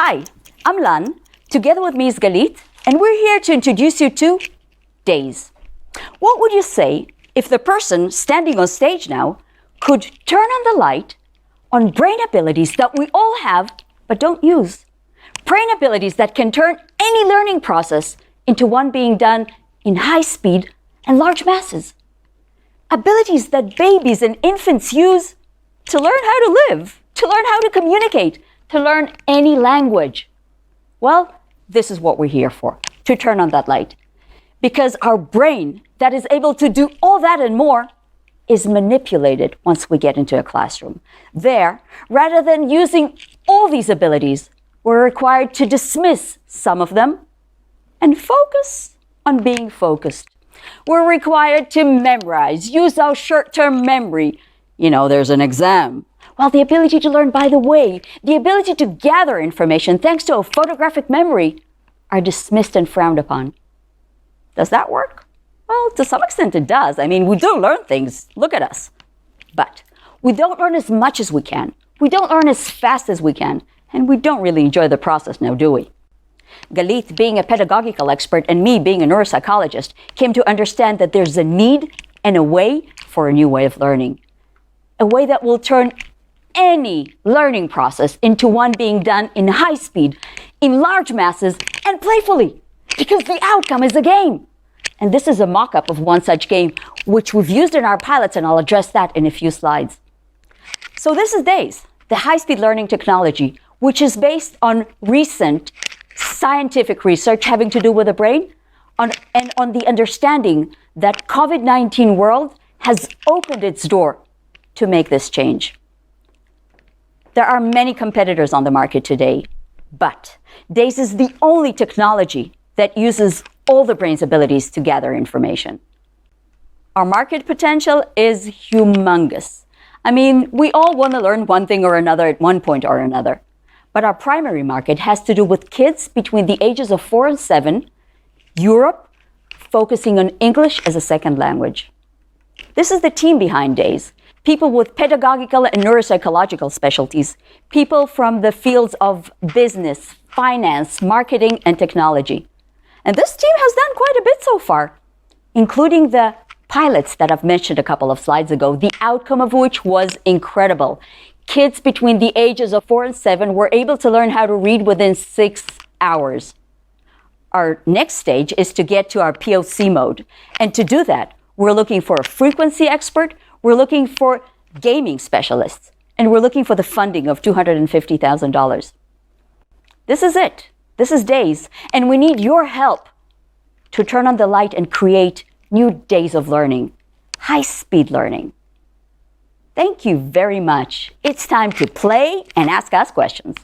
Hi, I'm Lan. Together with me is Galit, and we're here to introduce you to Dase. What would you say if the person standing on stage now could turn on the light on brain abilities that we all have but don't use? Brain abilities that can turn any learning process into one being done in high speed and large masses. Abilities that babies and infants use to learn how to live, to learn how to communicate, to learn any language. Well, this is what we're here for, to turn on that light. Because our brain that is able to do all that and more is manipulated once we get into a classroom. There, rather than using all these abilities, we're required to dismiss some of them and focus on being focused. We're required to memorize, use our short-term memory. There's an exam. While the ability to learn by the way, the ability to gather information thanks to a photographic memory are dismissed and frowned upon. Does that work? Well, to some extent it does. We do learn things. Look at us. But we don't learn as much as we can. We don't learn as fast as we can. And we don't really enjoy the process now, do we? Galit, being a pedagogical expert, and me, being a neuropsychologist, came to understand that there's a need and a way for a new way of learning. A way that will turn any learning process into one being done in high speed, in large masses, and playfully, because the outcome is a game. And this is a mock-up of one such game, which we've used in our pilots, and I'll address that in a few slides. So this is Dase, the high-speed learning technology, which is based on recent scientific research having to do with the brain, and on the understanding that COVID-19 world has opened its door to make this change. There are many competitors on the market today, but Dase is the only technology that uses all the brain's abilities to gather information. Our market potential is humongous. We all want to learn one thing or another at one point or another, but our primary market has to do with kids between the ages of 4 and 7, Europe, focusing on English as a second language. This is the team behind Dase. People with pedagogical and neuropsychological specialties, people from the fields of business, finance, marketing, and technology. And this team has done quite a bit so far, including the pilots that I've mentioned a couple of slides ago, the outcome of which was incredible. Kids between the ages of 4 and 7 were able to learn how to read within 6 hours. Our next stage is to get to our POC mode. And to do that, we're looking for a frequency expert, we're looking for gaming specialists, and we're looking for the funding of $250,000. This is it. This is Dase, and we need your help to turn on the light and create new days of learning, high-speed learning. Thank you very much. It's time to play and ask us questions.